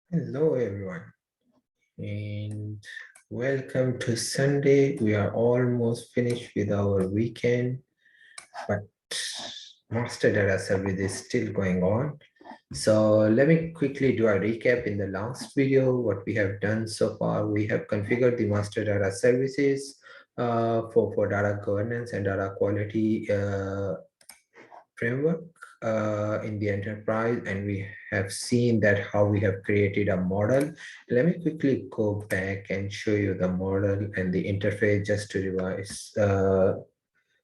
Hello, everyone, and welcome to Sunday. We are almost finished with our weekend, but master data service is still going on. So let me quickly do a recap in the last video. What we have done so far, we have configured the master data services for data governance and data quality framework in the enterprise, and we have seen that how we have created a model. Let me quickly go back and show you the model and the interface just to revise the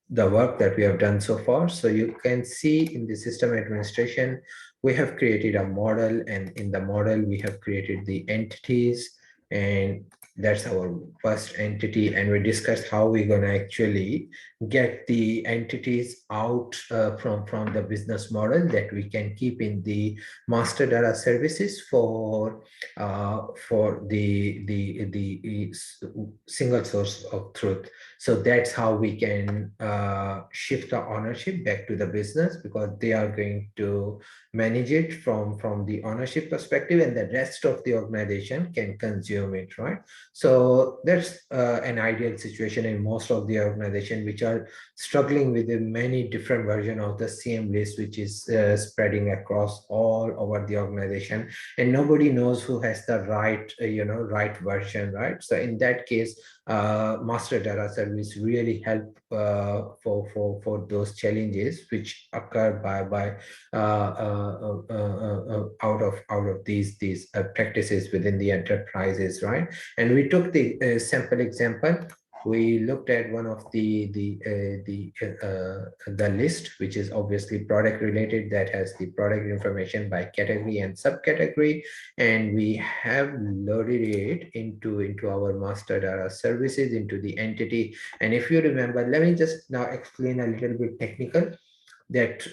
work that we have done so far. So you can see in the system administration, we have created a model, and in the model we have created the entities, and that's our first entity. And we discussed how we're going to actually get the entities out from the business model that we can keep in the master data services for the single source of truth. So that's how we can shift the ownership back to the business, because they are going to manage it from the ownership perspective, and the rest of the organization can consume it, right? So that's an ideal situation in most of the organization which are struggling with a many different version of the same list, which is spreading across all over the organization, and nobody knows who has the right version, right? So in that case, master data service really help for those challenges which occur by out of these practices within the enterprises, right? And we took the sample example. We looked at one of the list, which is obviously product related, that has the product information by category and subcategory, and we have loaded it into our master data services, into the entity. And if you remember, let me just now explain a little bit technical, that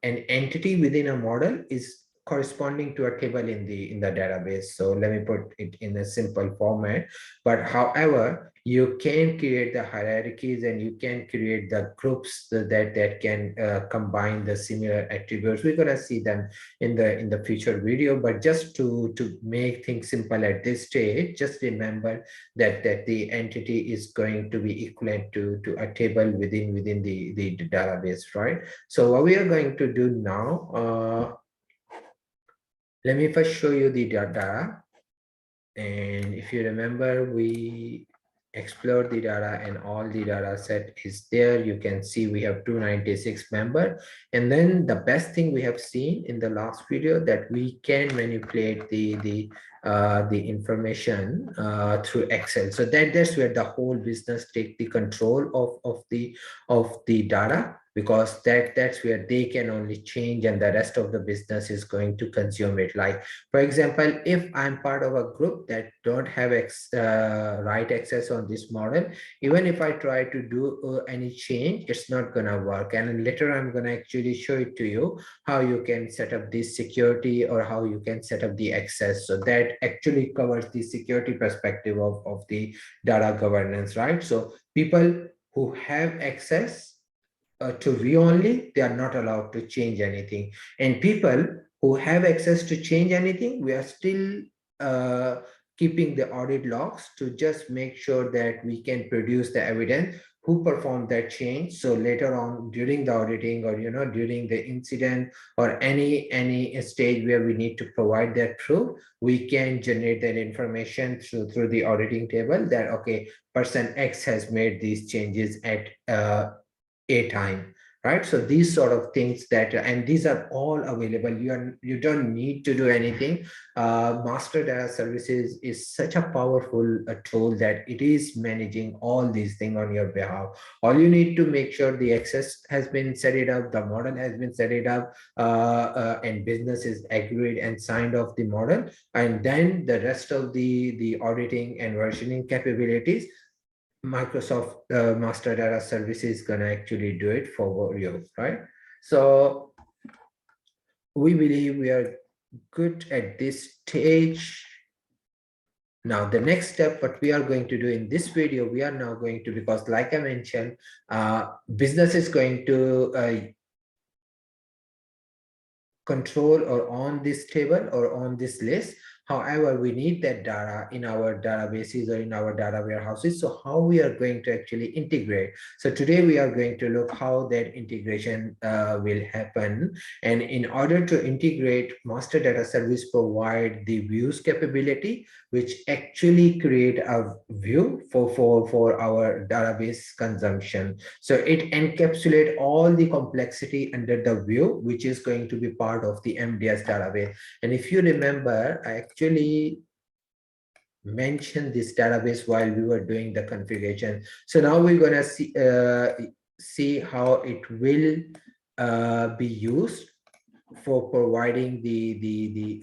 an entity within a model is corresponding to a table in the database. So let me put it in a simple format. But however, you can create the hierarchies, and you can create the groups that can combine the similar attributes. We're gonna see them in the future video, but just to make things simple at this stage, just remember that the entity is going to be equivalent to a table within the database, right? So what we are going to do now, let me first show you the data. And if you remember, we explored the data, and all the data set is there. You can see we have 296 member. And then the best thing we have seen in the last video, that we can manipulate the information through Excel. So that's where the whole business take the control of the data, because that's where they can only change, and the rest of the business is going to consume it. Like, for example, if I'm part of a group that don't have right access on this model, even if I try to do any change, it's not gonna work. And later I'm gonna actually show it to you how you can set up this security, or how you can set up the access. So that actually covers the security perspective of the data governance, right? So people who have access to view only, they are not allowed to change anything. And people who have access to change anything, we are still uh, keeping the audit logs to just make sure that we can produce the evidence who performed that change. So later on during the auditing, or during the incident, or any stage where we need to provide that proof, we can generate that information through the auditing table, that okay, person X has made these changes at a time, right? So these sort of things that, and these are all available. You don't need to do anything. Master data services is such a powerful tool that it is managing all these things on your behalf. All you need to make sure the access has been set it up, the model has been set it up, and business is agreed and signed off the model, and then the rest of the auditing and versioning capabilities, Microsoft Master Data Service is going to actually do it for you, right? So we believe we are good at this stage. Now, the next step, what we are going to do in this video, we are now going to, because like I mentioned, business is going to control or on this table or on this list. However, we need that data in our databases or in our data warehouses. So how we are going to actually integrate? So today we are going to look how that integration will happen. And in order to integrate, master data service provide the views capability, which actually create a view for our database consumption. So it encapsulate all the complexity under the view, which is going to be part of the MDS database. And if you remember, I actually mentioned this database while we were doing the configuration. So now we're going to see how it will be used for providing the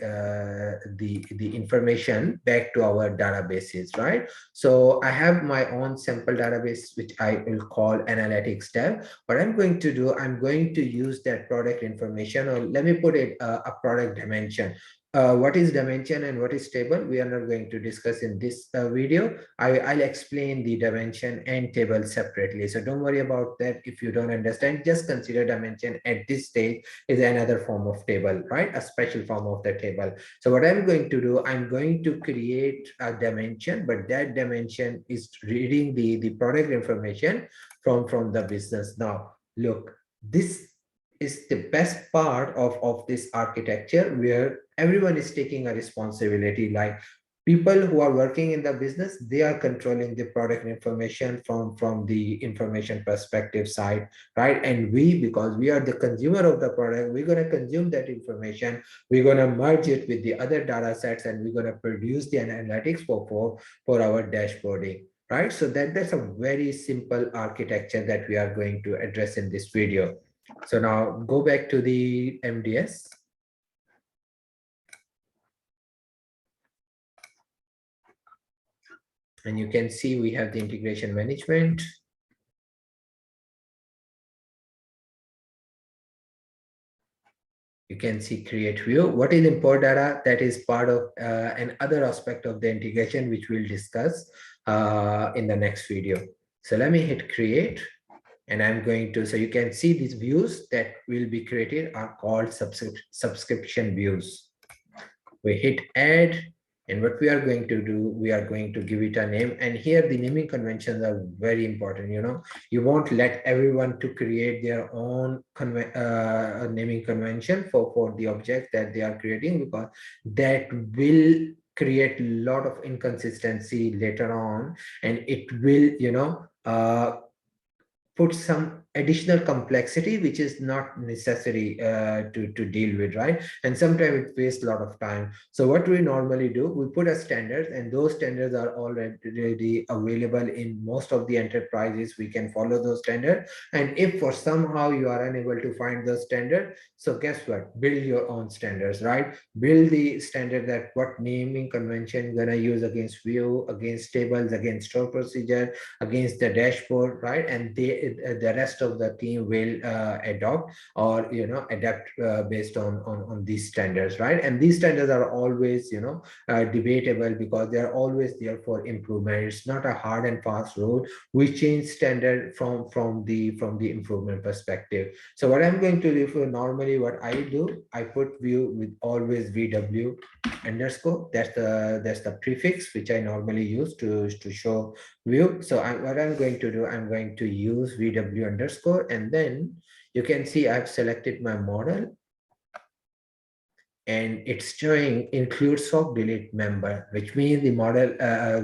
information back to our databases, right? So I have my own sample database, which I will call analytics tab. What I'm going to do, I'm going to use that product information, or let me put it a product dimension. What is dimension and what is table, we are not going to discuss in this video. I'll explain the dimension and table separately. So don't worry about that. If you don't understand, just consider dimension at this stage is another form of table, right? A special form of the table. So what I'm going to do, I'm going to create a dimension, but that dimension is reading the product information from the business. Now, look, this is the best part of this architecture, where everyone is taking a responsibility. Like, people who are working in the business, they are controlling the product information from the information perspective side, right? And we, because we are the consumer of the product, we're going to consume that information, we're going to merge it with the other data sets, and we're going to produce the analytics for our dashboarding, right? So that's a very simple architecture that we are going to address in this video. So now go back to the MDS. And you can see we have the integration management. You can see create view. What is import data? That is part of another aspect of the integration, which we'll discuss in the next video. So let me hit create. And I'm going to, so you can see these views that will be created are called subscription views. We hit add, and what we are going to do, we are going to give it a name. And here the naming conventions are very important. You won't let everyone to create their own naming convention for the object that they are creating, because that will create a lot of inconsistency later on, and it will put some additional complexity which is not necessary to deal with, right? And sometimes it wastes a lot of time. So what we normally do, we put a standard, and those standards are already available in most of the enterprises. We can follow those standards, and if for somehow you are unable to find those standards, so guess what, build your own standards, right? Build the standard that what naming convention you're going to use against view, against tables, against store procedure, against the dashboard, right? And the rest of the team will adopt or adapt based on these standards, right? And these standards are always debatable, because they are always there for improvement. It's not a hard and fast rule. We change standard from the improvement perspective. So what I'm going to do, for normally what I do, I put view with always VW underscore. That's the prefix which I normally use to show view. So what I'm going to do, I'm going to use VW underscore, and then you can see I've selected my model, and it's showing include sock delete member, which means the model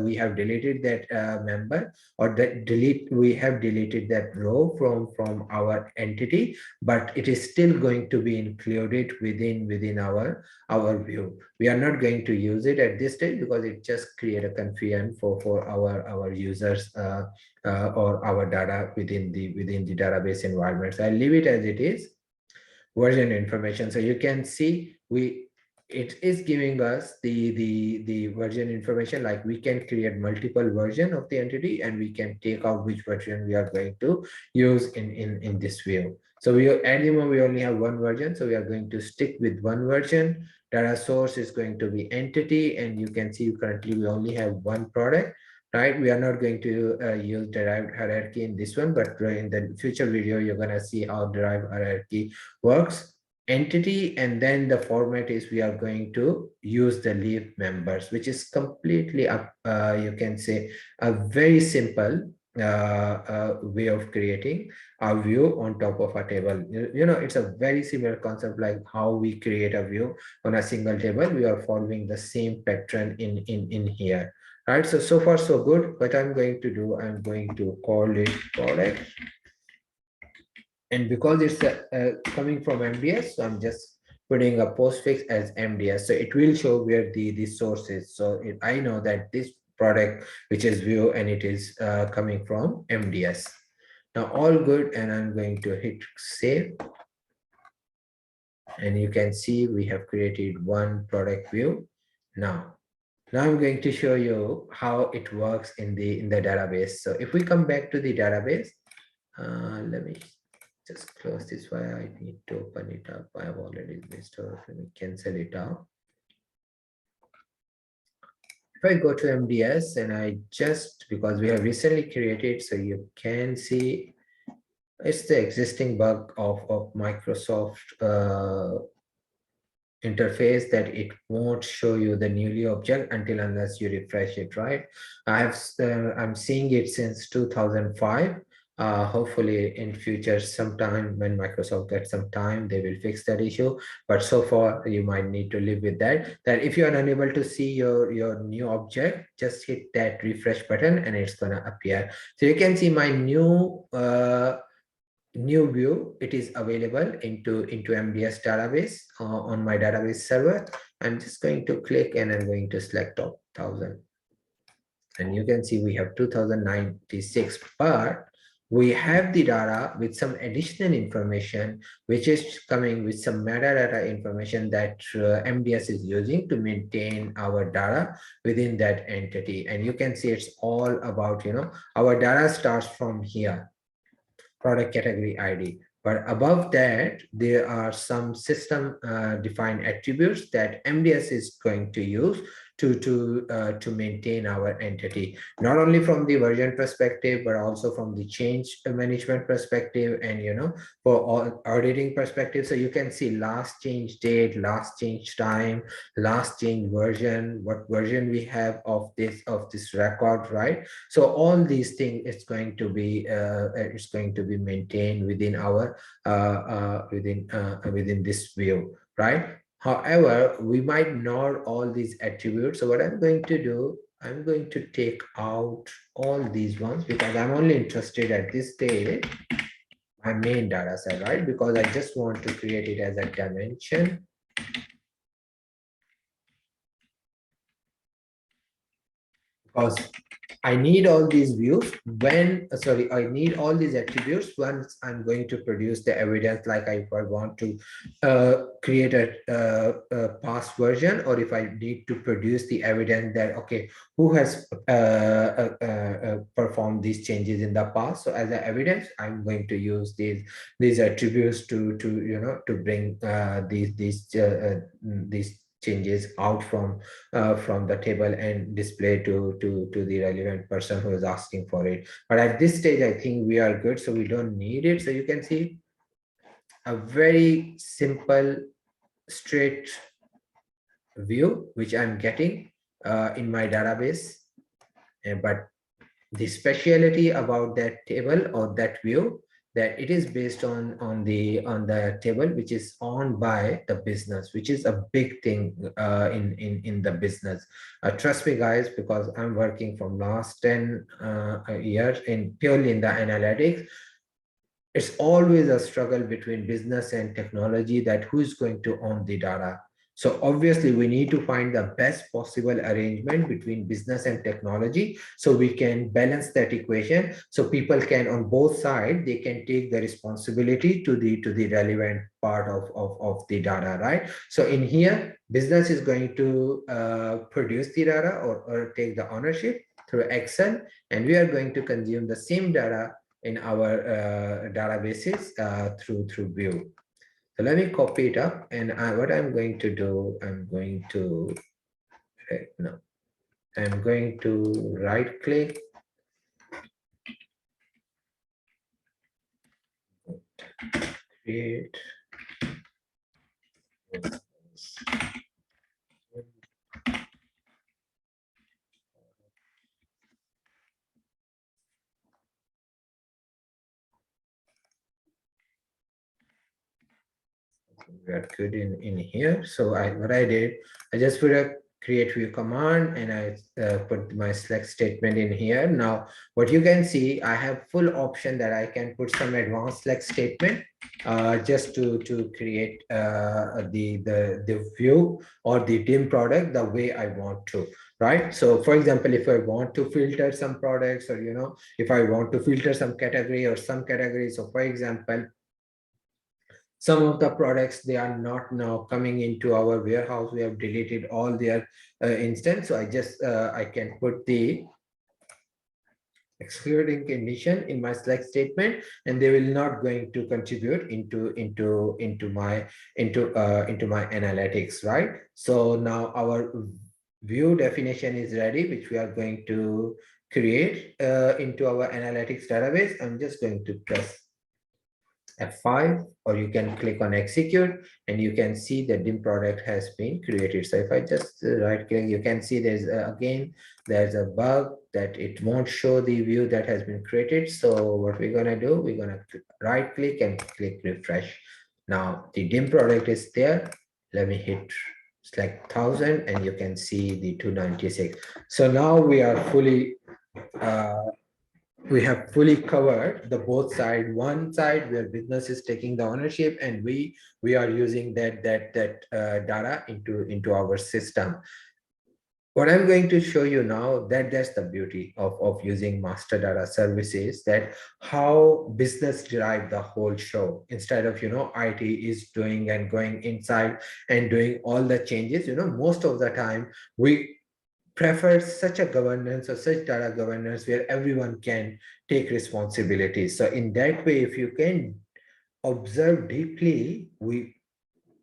we have deleted that member, or that we have deleted that row from our entity, but it is still going to be included within our view. We are not going to use it at this stage, because it just create a confusion for our users or our data within the database environment. So I'll leave it as it is. Version information. So you can see it is giving us the version information. Like, we can create multiple version of the entity, and we can take out which version we are going to use in this view. So at the moment we only have one version, so we are going to stick with one version. Data source is going to be entity, and you can see currently we only have one product, right? We are not going to use derived hierarchy in this one, but in the future video you're going to see how derived hierarchy works. entity, and then the format is we are going to use the leave members, which is completely up, you can say a very simple way of creating a view on top of a table. You know, it's a very similar concept like how we create a view on a single table. We are following the same pattern in here, right? So far so good. What I'm going to do, I'm going to call it product, and because it's coming from MDS, so I'm just putting a postfix as MDS, so it will show where the source is. So I know that this product which is view, and it is coming from MDS. Now all good, and I'm going to hit save, and you can see we have created one product view. Now I'm going to show you how it works in the database. So if we come back to the database, let me just close this file. I need to open it up. I have already installed. Let me cancel it out. If I go to MDS, and I just, because we have recently created, so you can see it's the existing bug of Microsoft interface, that it won't show you the newly object until unless you refresh it, right? I'm seeing it since 2005. Hopefully in future, sometime when Microsoft gets some time, they will fix that issue, but so far you might need to live with that if you are unable to see your new object, just hit that refresh button and it's gonna appear. So you can see my new view. It is available into MDS database on my database server. I'm just going to click, and I'm going to select top 1000, and you can see we have 2096, but we have the data with some additional information, which is coming with some metadata information that MDS is using to maintain our data within that entity. And you can see it's all about, our data starts from here, product category ID. But above that, there are some system defined attributes that MDS is going to use to maintain our entity, not only from the version perspective, but also from the change management perspective, and for all auditing perspective. So you can see last change date, last change time, last change version, what version we have of this record, right? So all these things, it's going to be maintained within our within this view, right? However, we might know all these attributes. So what I'm going to do, I'm going to take out all these ones, because I'm only interested at this stage my main data set, right? Because I just want to create it as a dimension. Because I need all these views I need all these attributes once I'm going to produce the evidence, like if I want to create a past version, or if I need to produce the evidence that, okay, who has performed these changes in the past. So as an evidence, I'm going to use these attributes to bring these changes out from the table and display to the relevant person who is asking for it. But at this stage, I think we are good, so we don't need it. So you can see a very simple, straight view which I'm getting in my database. But the speciality about that table or that view, that it is based on the table which is owned by the business, which is a big thing in the business. Trust me guys, because I'm working from last 10 years in purely in the analytics. It's always a struggle between business and technology, that who is going to own the data. So obviously we need to find the best possible arrangement between business and technology, so we can balance that equation, so people can, on both sides, they can take the responsibility to the relevant part of the data, right? So in here, business is going to produce the data, or take the ownership through Excel, and we are going to consume the same data in our databases through view. So let me copy it up, and what I'm going to do, I'm going to right click, create We are good in here. So what I did, I just put a create view command and I put my select statement in here. Now, what you can see, I have full option that I can put some advanced select statement just to create the view or the dim product the way I want to, right? So for example, if I want to filter some products, or if I want to filter some category or some categories. So for example, some of the products, they are not now coming into our warehouse. We have deleted all their instance. So I can put the excluding condition in my select statement, and they will not going to contribute into my analytics, right? So now our view definition is ready, which we are going to create into our analytics database. I'm just going to press F5, or you can click on execute, and you can see the dim product has been created. So if I just right click, you can see there's a bug that it won't show the view that has been created. So what we're gonna do, we're gonna right click and click refresh. Now the dim product is there. Let me hit select 1000, and you can see the 296. So now we are fully we have fully covered the both side. One side where business is taking the ownership, and we are using that data into our system. What I'm going to show you now, that's the beauty of using master data services, that how business derive the whole show, instead of IT is doing and going inside and doing all the changes. Most of the time we prefer such a governance or such data governance where everyone can take responsibilities. So in that way, if you can observe deeply, we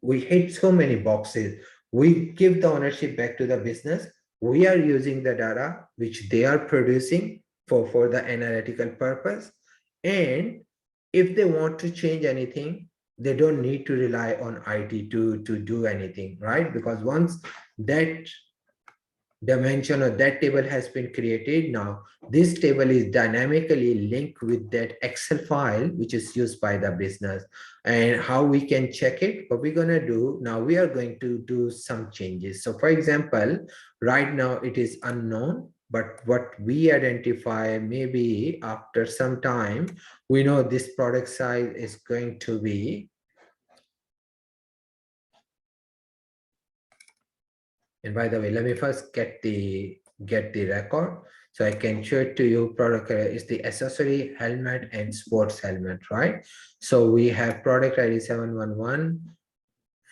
hit so many boxes. We give the ownership back to the business. We are using the data which they are producing for the analytical purpose. And if they want to change anything, they don't need to rely on IT to do anything, right? Because once that dimension or that table has been created, now this table is dynamically linked with that Excel file which is used by the business. And how we can check it, what we're going to do now, we are going to do some changes. So for example, right now it is unknown, but what we identify, maybe after some time, we know this product size is going to be. And by the way, let me first get the record so I can show it to you. Product is the accessory, helmet, and sports helmet, right? So we have product ID 711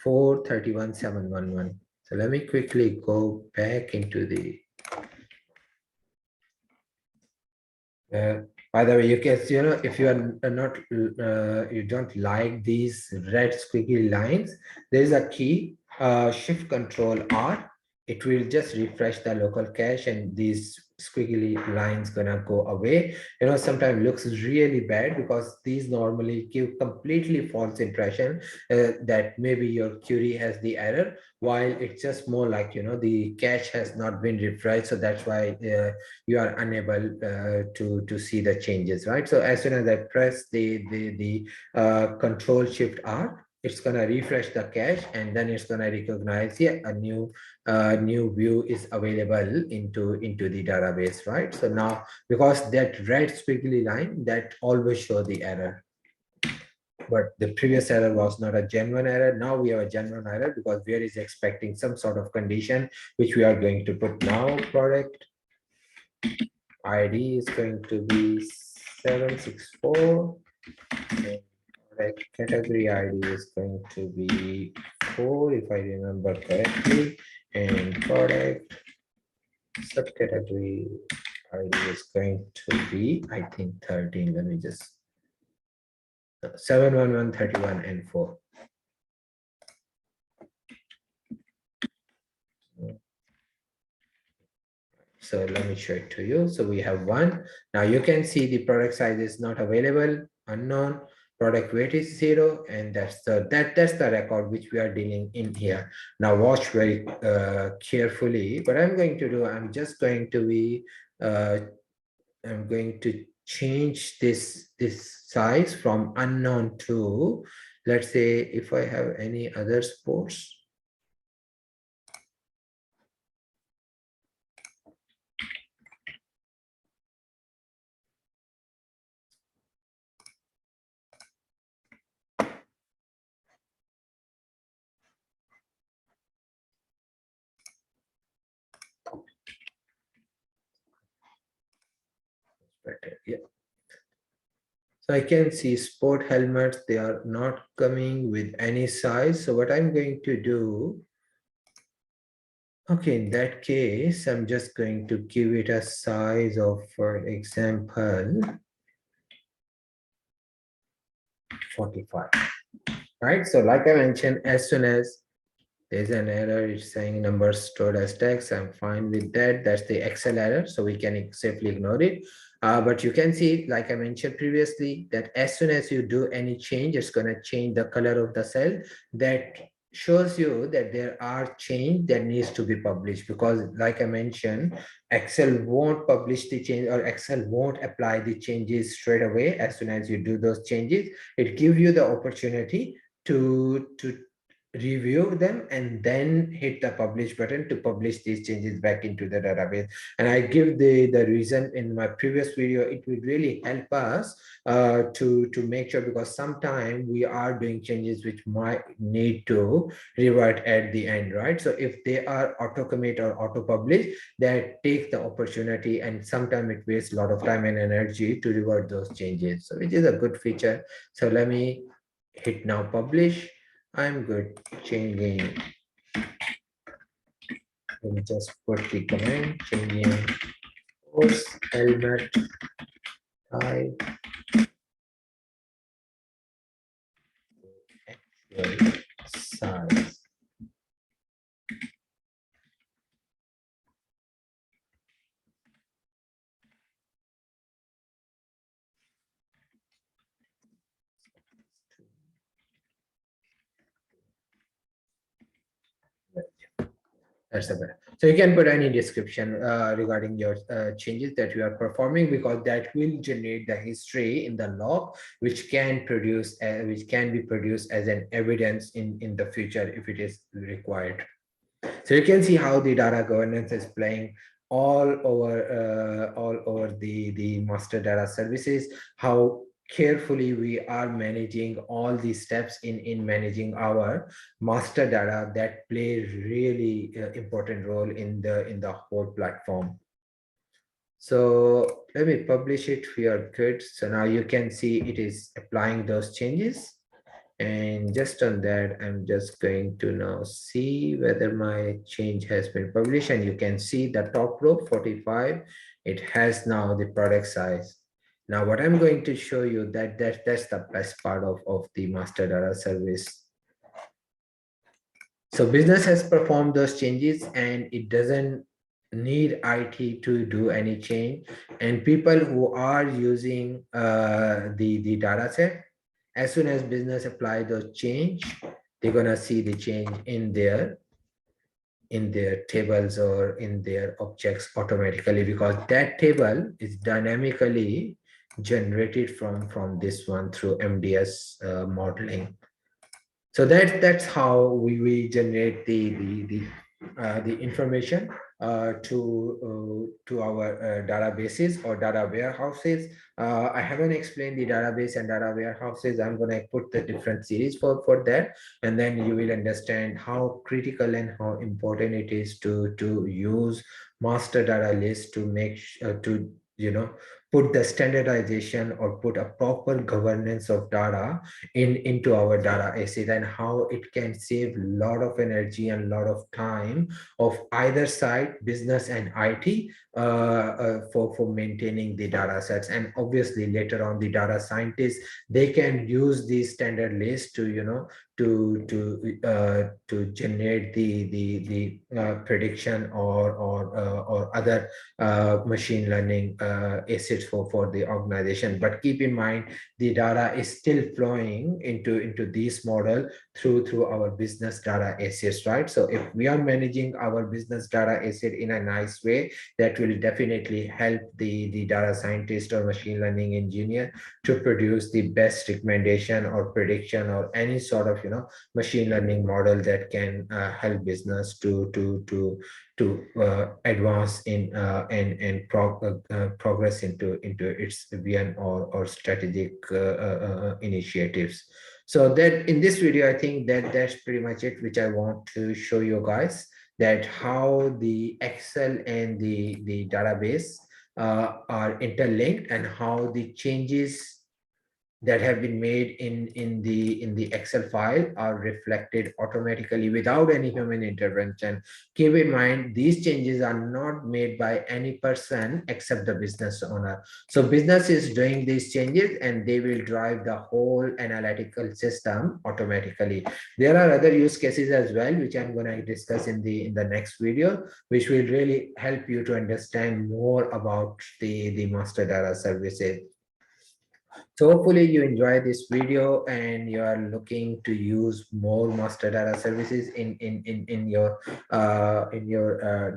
431 711. So let me quickly go back into the by the way, you can see, if you are not you don't like these red squiggly lines, there is a key, shift control R. It will just refresh the local cache, and these squiggly lines gonna go away. Sometimes looks really bad because these normally give completely false impression that maybe your query has the error, while it's just more like the cache has not been refreshed. So that's why you are unable to see the changes, right? So as soon as I press the control shift R, it's going to refresh the cache, and then it's going to recognize, yeah, a new view is available into the database, right? So now, because that red squiggly line, that always show the error, but the previous error was not a genuine error. Now we have a genuine error because where is expecting some sort of condition, which we are going to put now. Product ID is going to be 764, and product category ID is going to be 4, if I remember correctly, and product subcategory ID is going to be, I think, 13. Let me just 711 31 and 4. So let me show it to you. So we have one. Now you can see the product size is not available, unknown. product weight is 0, and that's the record which we are dealing in here. Now watch very carefully. What I'm going to do, I'm going to change this size from unknown to, let's say, if I have any other sports. Better, yeah. So I can see sport helmets, they are not coming with any size. So what I'm going to do, okay, in that case, I'm just going to give it a size of, for example, 45, right? So like I mentioned, as soon as there's an error, it's saying numbers stored as text, I'm fine with that. That's the Excel error, so we can safely ignore it. But you can see, like I mentioned previously, that as soon as you do any change, it's going to change the color of the cell. That shows you that there are change that needs to be published, because like I mentioned, Excel won't publish the change, or Excel won't apply the changes straight away. As soon as you do those changes, it gives you the opportunity to review them and then hit the publish button to publish these changes back into the database. And I give the reason in my previous video. It will really help us to make sure, because sometimes we are doing changes which might need to revert at the end, right? So if they are auto commit or auto publish, that takes the opportunity, and sometimes it wastes a lot of time and energy to revert those changes, so which is a good feature. So let me hit now publish. I'm good. Changing. Let me just put the command, changing course helmet type actual size. That's the better. So you can put any description regarding your changes that you are performing, because that will generate the history in the log, which can which can be produced as an evidence in the future if it is required. So you can see how the data governance is playing all over the master data services, how carefully we are managing all these steps in managing our master data that play really important role in the whole platform. So let me publish it. We are good. So now you can see it is applying those changes. And just on that, I'm just going to now see whether my change has been published. And you can see the top row 45, it has now the product size. Now what I'm going to show you, that's the best part of the master data service. So business has performed those changes and it doesn't need IT to do any change. And people who are using the data set, as soon as business apply those change, they're gonna see the change in their tables or in their objects automatically, because that table is dynamically generated from this one through MDS modeling. So that's how we generate the information to our databases or data warehouses. I haven't explained the database and data warehouses. I'm going to put the different series for that, and then you will understand how critical and how important it is to use master data list to make to put the standardization or put a proper governance of data into our data asset, and how it can save a lot of energy and a lot of time of either side, business and IT, for maintaining the data sets. And obviously later on, the data scientists, they can use these standard lists to to generate the prediction or other machine learning asset assets for the organization. But keep in mind, the data is still flowing into this model through our business data assets, right? So if we are managing our business data asset in a nice way, that will definitely help the data scientist or machine learning engineer to produce the best recommendation or prediction or any sort of machine learning model that can help business to advance in progress into its vision or strategic initiatives. So that in this video, I think that's pretty much it, which I want to show you guys, that how the Excel and the database are interlinked, and how the changes that have been made in the Excel file are reflected automatically without any human intervention. Keep in mind, these changes are not made by any person except the business owner. So business is doing these changes, and they will drive the whole analytical system automatically. There are other use cases as well, which I'm going to discuss in the next video, which will really help you to understand more about the master data services. So hopefully you enjoy this video and you are looking to use more master data services in your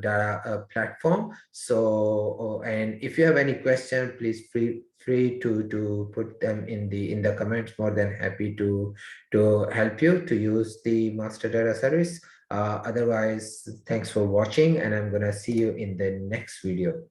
data platform. So and if you have any question, please free to put them in the comments. More than happy to help you to use the master data service. Otherwise, thanks for watching, and I'm gonna see you in the next video.